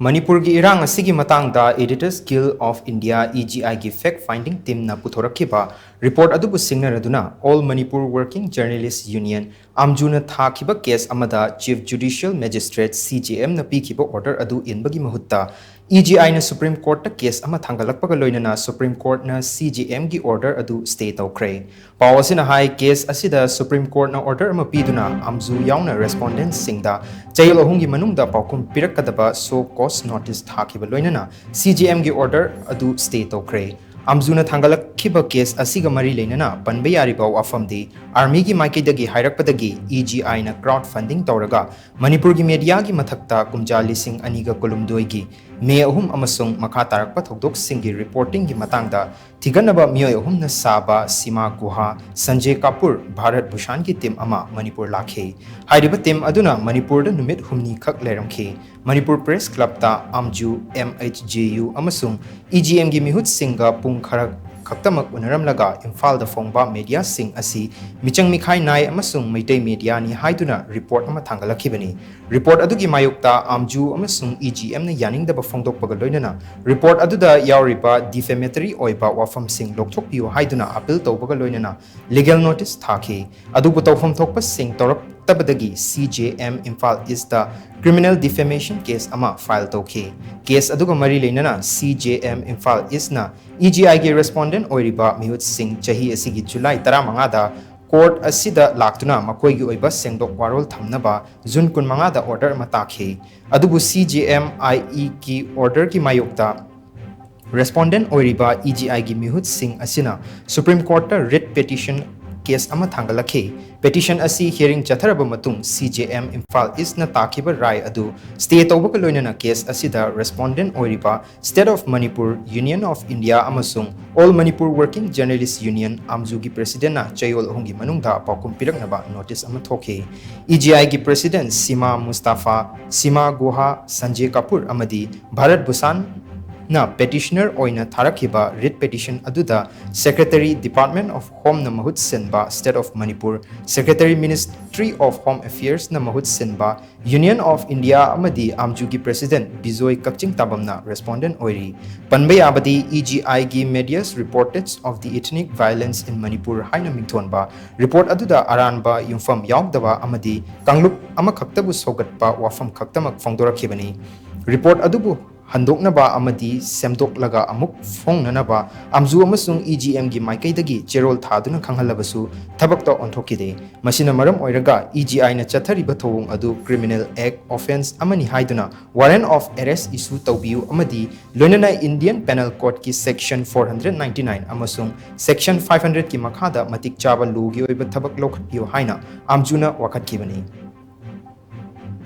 Manipur gi irang asigi matangda Editors Guild of India EGI gi fact finding team na puthorakhiba report adubu singnaraduna All Manipur Working Journalists Union AMWJU na THAKHIBA case amada Chief Judicial Magistrate CJM na PIKHIBA order adu INBAGI MAHUTTA EGI na Supreme Court ta case ama Thangatlakpaga Loinana Supreme Court na CJM gi order adu stay Toukhre pawasina high case asida Supreme Court na order ama piduna AMWJU yauna respondents singda jail ahungi manungda paukum pirakadaba so cause notice THAKHIBA Loinana CJM gi order adu stay Toukhre AMWJU na Thangatlakhiba case asiga mari leinana panbe yariba wafamdi army gi maikidagi hairakpadagi EGI na crowdfunding tawraga Manipur gi media gi mathakta kumja lising aniga kolumdoi gi May ahum amasung makha tarakpa thokdok singi reporting gi matangda thiganaba miyoi ahum na saba sima guha Sanjay Kapur Bharat Bhushan ki team ama Manipur lakhe hairiba team aduna Manipur da numit humni khak leramkhe Manipur Press Club ta AMWJU MHJU amasung EGM gi mihut singa pung kharak khaktamak unaramlaga Imphal da phongba media sing asi michang mikhai nai amasung meitei media ni haiduna report ama thangalakhibani report adugi mayukta AMWJU amasung EGM na yaningdaba phongdokpaga loinana report aduda yauriba defamatory oiba wafam sing lokthokpiu haiduna appeal tawbaga loinana legal notice thakhi adubu tawfam thokpa sing torap tabadagi CJM Imphal is the criminal defamation case ama file tawkhi case aduga mari leinana CJM Imphal is na EGI ge respondent oiriba mihut sing chahi asigi July 15 da court asida laktuna makoi gi oiba sengdok warol thamnaba June 15 da order matakhi adubu CJM IE ki order ki mayukta respondent oiriba EGI gi mihut sing asina Supreme Court ta writ petition case ama thangalakhe petition asi hearing chatharaba matung CJM Imphal is na takhiba rai adu stay tawbaka loinana case asida respondent oiriba State of Manipur Union of India amasung All Manipur Working Journalists Union AMWJU gi president na chayol ahungi manungda paukum piraknaba notice ama thokhe EGI gi president Sima Mustafa Sima Guha Sanjay Kapur amadi Bharat Bhushan na petitioner oina tharakhiba writ petition aduda Secretary Department of Home na mahut senba State of Manipur Secretary Ministry of Home Affairs na mahut senba Union of India amadi AMWJU gi President Bijoy Kakching Tabam na respondent oiri panbay abadi EGI gi media's reportage of the ethnic violence in Manipur haina mingthonba report aduda aranba yumfam yaugdaba amadi kanglup ama khaktabu sogatpa wafam khaktamak phongdorakhibani report adubu handoknaba amadi semdoklaga amuk fongnanaba AMWJU amasung EGM gi maikaidagi cherol thaduna khanghalabsu thabakta onthokide masina maram oiraga EGI na chathariba thawung adu criminal act offense amani haiduna warrant of arrest issue tawbiu amadi loinana Indian Penal Code ki section 499 amasung section 500 ki makhada matik chaba law gi oiba thabak lokhatpiu haina AMWJU na wakhatkibani